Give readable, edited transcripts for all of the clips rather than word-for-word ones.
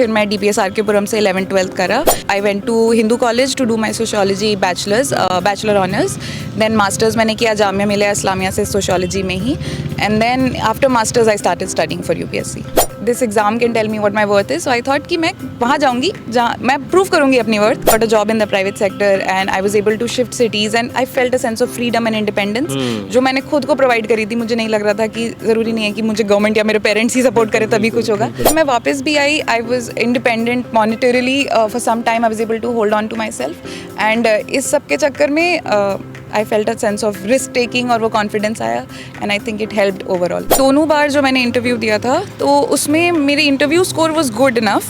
फिर मैं DPS RKपुरम से 11th-12th करा. I went to Hindu College to do my sociology bachelor honors. Then masters मैंने किया जामिया मिलिया इस्लामिया से sociology में ही. And then after masters I started studying for UPSC. This exam can tell me what my worth is. So I thought कि मैं वहाँ जाऊँगी जहाँ मैं prove करूँगी अपनी worth. Got a job in the private sector and I was able to shift cities and I felt a sense of freedom and independence जो मैंने खुद को provide करी थी. मुझे नहीं लग रहा था कि ज़रूरी नहीं है कि मुझे गवर्नमेंट या मेरे पेरेंट्स ही सपोर्ट करें तभी कुछ होगा. मैं वापस भी आई. I was independent monetarily for some time. I was able to hold on to myself and इस सब के चक्कर में I felt a sense of risk taking और वो confidence आया and I think it helped overall. दोनों बार जो मैंने इंटरव्यू दिया था तो उसमें मेरे interview score was good enough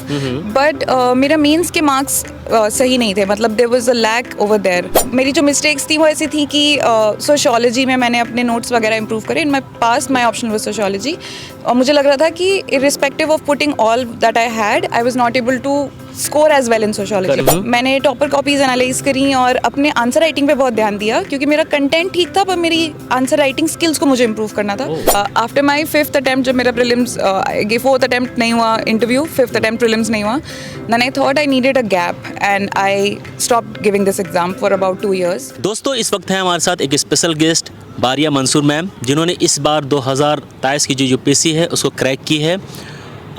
but मेरा मेंस के मार्क्स सही नहीं थे. मतलब there was a lack over there. मेरी जो मिस्टेक्स थी वो ऐसी थी कि सोशियोलॉजी में मैंने अपने नोट्स वगैरह इम्प्रूव करे. In my past my option was sociology और मुझे लग रहा था कि irrespective of putting all that I had I was not able to score as well in sociology. मैंने टॉपर कॉपीज एनालाइज करी और अपने आंसर राइटिंग पे बहुत ध्यान दिया क्योंकि मेरा कंटेंट ठीक था पर मेरी आंसर राइटिंग स्किल्स को मुझे इम्प्रूव करना था. आफ्टर माई 5th अटेम्प्ट जब मेरा प्रीलिम्स 4th अटेम्प्ट नहीं हुआ इंटरव्यू 5th अटेम्प्ट प्रीलिम्स नहीं हुआ then I thought I needed a gap and I stopped giving this exam for about 2 years. दोस्तों इस वक्त है हमारे साथ एक स्पेशल गेस्ट बारिया मंसूर मैम जिन्होंने इस बार 2023 की जो UPSC है उसको क्रैक की है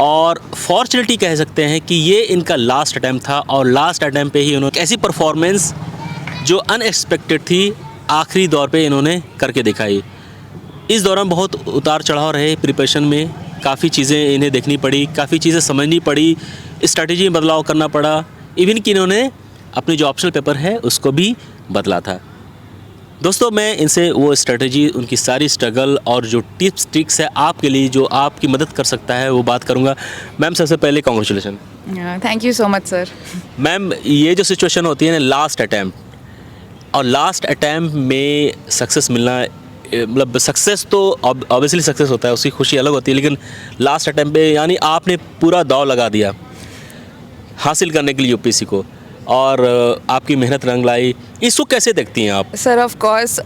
और फॉर्चुनेटली कह सकते हैं कि ये इनका लास्ट अटैम्प्ट था और लास्ट अटैम्प्ट पे ही उन्होंने ऐसी परफॉर्मेंस जो अनएक्सपेक्टेड थी आखिरी दौर पे इन्होंने करके दिखाई. इस दौरान बहुत उतार चढ़ाव रहे प्रिपरेशन में. काफ़ी चीज़ें इन्हें देखनी पड़ी, काफ़ी चीज़ें समझनी पड़ी, स्ट्रैटेजी में बदलाव करना पड़ा. इवन कि इन्होंने अपनी जो ऑप्शनल पेपर है उसको भी बदला था. दोस्तों मैं इनसे वो स्ट्रेटजी उनकी सारी स्ट्रगल और जो टिप्स ट्रिक्स है आपके लिए जो आपकी मदद कर सकता है वो बात करूँगा. मैम सबसे पहले congratulation. Thank you so much sir. Ma'am ये जो सिचुएशन होती है ना लास्ट अटैम्प्ट और लास्ट अटैम्प्ट में सक्सेस मिलना मतलब सक्सेस तो ऑब्वियसली सक्सेस होता है उसकी खुशी अलग होती है लेकिन लास्ट अटैम्प्ट पे यानी आपने पूरा दाव लगा दिया हासिल करने के लिए UPSC को और आपकी मेहनत रंग लाई. इसको कैसे देखती हैं आप? Sir of course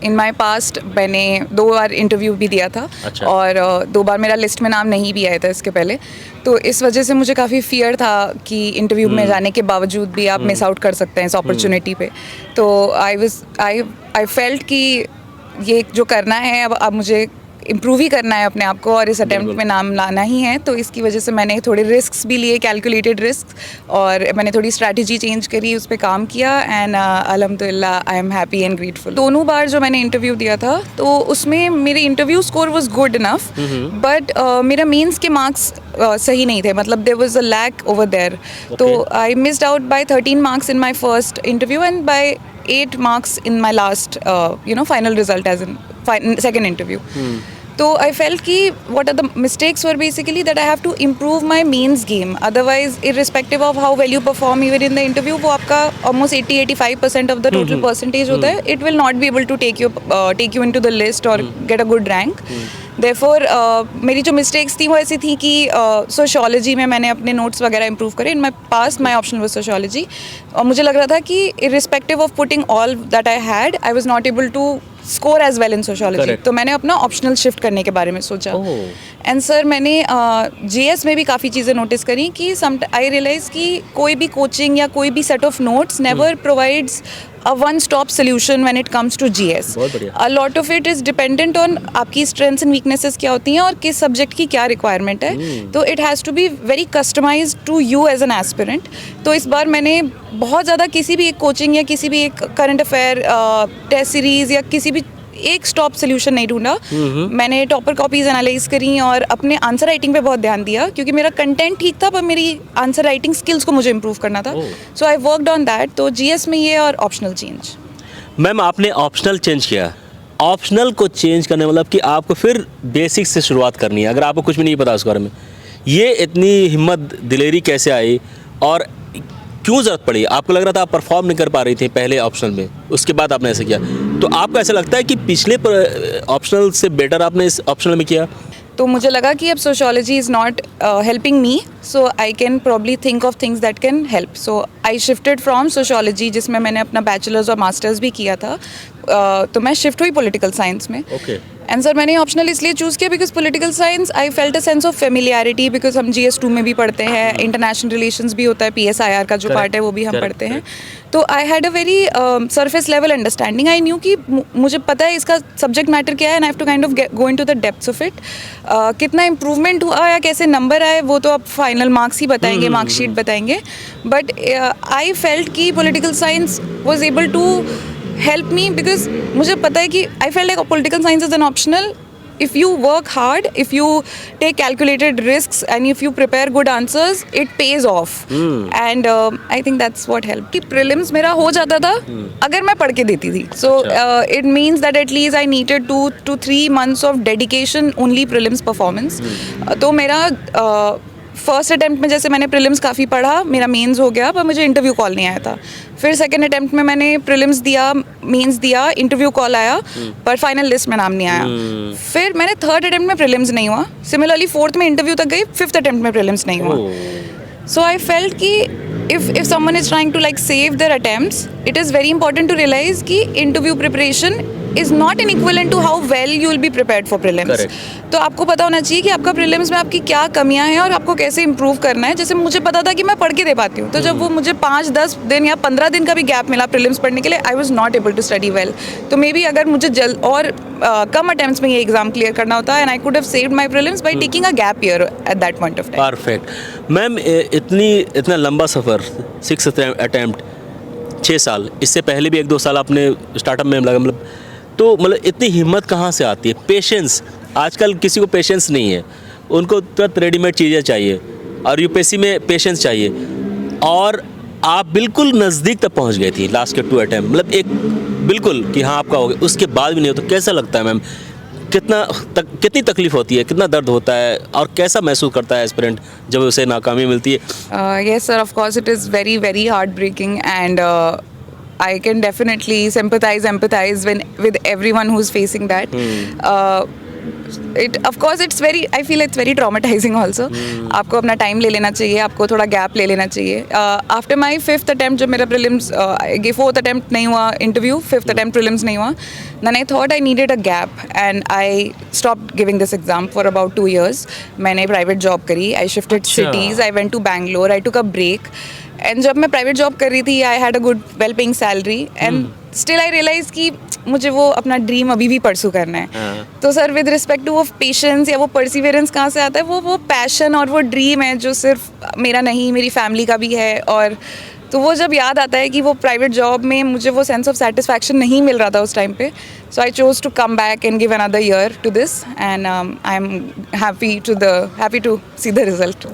in my past मैंने 2 बार इंटरव्यू भी दिया था. अच्छा. और 2 बार मेरा लिस्ट में नाम नहीं भी आया था इसके पहले तो इस वजह से मुझे काफ़ी फियर था कि इंटरव्यू में जाने के बावजूद भी आप मिस आउट कर सकते हैं इस अपॉर्चुनिटी पे. तो आई फेल्ट कि ये जो करना है अब मुझे इम्प्रूव ही करना है अपने आप को और इस अटेम्प्ट में नाम लाना ही है. तो इसकी वजह से मैंने थोड़े रिस्क्स भी लिए कैलकुलेटेड रिस्क और मैंने थोड़ी स्ट्रैटेजी चेंज करी उस पर काम किया एंड अल्हम्दुलिल्लाह आई एम हैप्पी एंड ग्रेटफुल. दोनों बार जो मैंने इंटरव्यू दिया था तो उसमें मेरे interview score was good enough but मेरा मेंस के मार्क्स सही नहीं थे. मतलब there was a lack over there. तो I missed out by 13 marks in my first interview and by 8 marks in my last final result as in second interview. So I felt कि what are the mistakes were basically that I have to improve my mains game. Otherwise, irrespective of how well you perform even in the interview, वो आपका almost 80-85% of the total percentage होता है. It will not be able to take you into the list or get a good rank. Therefore, मेरी जो mistakes थी वो ऐसी थी कि सोशियोलॉजी में मैंने अपने नोट्स वगैरह इम्प्रूव करे. In my past my option was sociology और मुझे लग रहा था कि irrespective of putting all that I had I was not able to score as well in sociology. तो मैंने अपना ऑप्शनल शिफ्ट करने के बारे में सोचा. एंड सर मैंने GS में भी काफ़ी चीज़ें नोटिस करी कि आई रियलाइज़ कि कोई भी कोचिंग या कोई भी set of notes never provides a one-stop solution when it comes to GS. A lot of it is dependent on आपकी strengths and weaknesses क्या होती हैं और किस subject की क्या requirement है. तो it has to be very customized to you as an aspirant. तो इस बार मैंने बहुत ज़्यादा किसी भी एक कोचिंग या किसी भी एक करंट अफेयर टेस्ट सीरीज़ या किसी भी एक स्टॉप सोल्यूशन नहीं ढूंढा. मैंने टॉपर कॉपीज एनालाइज करी और अपने आंसर राइटिंग पे बहुत ध्यान दिया क्योंकि मेरा कंटेंट ठीक था पर मेरी आंसर राइटिंग स्किल्स को मुझे इम्प्रूव करना था. सो आई वर्कड ऑन दैट. तो GS में ये और ऑप्शनल चेंज. मैम आपने ऑप्शनल चेंज किया. ऑप्शनल को चेंज करने मतलब कि आपको फिर बेसिक से शुरुआत करनी है अगर आपको कुछ भी नहीं पता उस बारे में. ये इतनी हिम्मत दिलेरी कैसे आई और क्यों ज़रूरत पड़ी? आपको लग रहा था आप परफॉर्म नहीं कर पा रही थी पहले ऑप्शनल में उसके बाद आपने ऐसे किया तो आपको ऐसा लगता है कि पिछले ऑप्शनल से बेटर आपने इस ऑप्शनल में किया? तो मुझे लगा कि अब sociology is not helping me so I can probably think of things that can help. So I shifted from sociology जिसमें मैंने अपना बैचलर्स और मास्टर्स भी किया था तो मैं शिफ्ट हुई पॉलिटिकल साइंस में. एंड सर मैंने ऑप्शनल इसलिए चूज़ किया because political science I felt a sense of familiarity, because हम GS2 में भी पढ़ते हैं, इंटरनेशनल रिलेशंस भी होता है, PSIR का जो पार्ट है वो भी हम पढ़ते हैं. तो I had a very surface level understanding. I knew कि मुझे पता है इसका सब्जेक्ट मैटर क्या है and I have to kind of go into the depths of it. कितना इम्प्रूवमेंट हुआ या कैसे नंबर आए वो तो अब फाइनल मार्क्स ही बताएंगे, मार्कशीट बताएंगे. बट आई फेल्ट कि political science was able to help me because मुझे पता है कि I felt like political science is an optional. If you work hard, if you take calculated risks and if you prepare good answers, it pays off. And I think that's what helped. कि prelims मेरा हो जाता था अगर मैं पढ़ के देती थी. So it means that at least I needed 2 to 3 months of dedication only prelims performance. तो मेरा फर्स्ट अटैम्प्ट में जैसे मैंने प्रीलिम्स काफ़ी पढ़ा, मेरा मेंस हो गया, पर मुझे इंटरव्यू कॉल नहीं आया था. फिर सेकंड अटैम्प्ट में मैंने प्रीलिम्स दिया, मेंस दिया, इंटरव्यू कॉल आया, पर फाइनल लिस्ट में नाम नहीं आया. फिर मैंने थर्ड अटैम्प्ट में प्रीलिम्स नहीं हुआ. सिमिलरली फोर्थ में इंटरव्यू तक गई, फिफ्थ अटैम्प्ट में प्रीलिम्स नहीं हुआ. So I felt कि if someone is trying to like save their attempts, it is very important to realize कि interview preparation is not an equivalent to how well you will be prepared for prelims. Correct. तो आपको पता होना चाहिए कि आपका prelims में आपकी क्या कमियां हैं और आपको कैसे इम्प्रूव करना है. जैसे मुझे पता था कि मैं पढ़ के दे पाती हूँ, तो जब वो मुझे 5-10 दिन या 15 दिन का भी गैप मिला प्रीलिम्स पढ़ने के लिए, I was not able to study well. तो मे बी अगर मुझे जल्द और कम अटेम्प्ट्स में ये एग्जाम क्लियर करना होता and I could have saved my prelims by taking a gap year at that point of time. Perfect ma'am. इतना लंबा सफ़र, 6 अटैम्प्ट, 6 साल, इससे पहले भी 1-2 साल आपने स्टार्टअप में लगा, मतलब तो मतलब इतनी हिम्मत कहाँ से आती है? पेशेंस, आजकल किसी को पेशेंस नहीं है, उनको तुरंत रेडीमेड चीज़ें चाहिए, और UPSC में पेशेंस चाहिए. और आप बिल्कुल नज़दीक तक पहुँच गई थी लास्ट के 2 अटैम्प्ट, मतलब एक बिल्कुल कि हाँ आपका हो गया, उसके बाद भी नहीं हो, तो कैसा लगता है मैम? कितनी तकलीफ होती है, कितना दर्द होता है, और कैसा महसूस करता है एस्पिरेंट जब उसे नाकामी मिलती है? Yes sir, of course it is very very heartbreaking and I can definitely empathize with everyone who's facing that. Of course I feel it's very traumatizing also. आपको अपना टाइम ले लेना चाहिए, आपको थोड़ा गैप ले लेना चाहिए. आफ्टर माई 5th अटैम्प्ट जब मेरा प्रीलिम्स, 4th अटैम्प्ट नहीं हुआ इंटरव्यू, 5th अटैम्प्ट प्रीलिम्स नहीं हुआ, then I thought I needed a gap and I stopped giving this exam for about 2 years. मैंने प्राइवेट जॉब करी, I shifted cities, I went to Bangalore, I took a break. And जब मैं private job कर रही थी, I had a good well paying salary and still I realise कि मुझे वो अपना ड्रीम अभी भी परसू करना है. तो सर विद रिस्पेक्ट टू वो पेशेंस या वो परसिवियरेंस कहाँ से आता है? वो पैशन और वो ड्रीम है जो सिर्फ मेरा नहीं, मेरी फैमिली का भी है. और तो वो जब याद आता है कि वो प्राइवेट जॉब में मुझे वो सेंस ऑफ सेटिस्फैक्शन नहीं मिल रहा था उस टाइम पे, so I chose to come back and give another year to this and I am happy to see the result.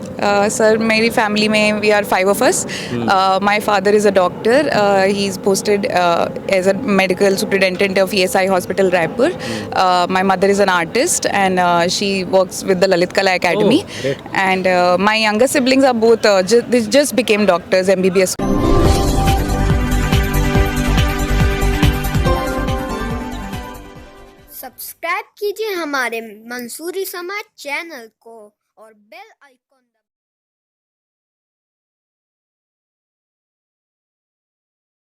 Sir मेरी फैमिली में we are 5 of us. My father is a doctor, he is posted as a medical superintendent of ESI hospital Raipur. My mother is an artist and she works with the Lalit Kala academy. And my younger siblings are both just became doctors, MBBS. Subscribe कीजिए हमारे मंसूरी समाज channel को और bell icon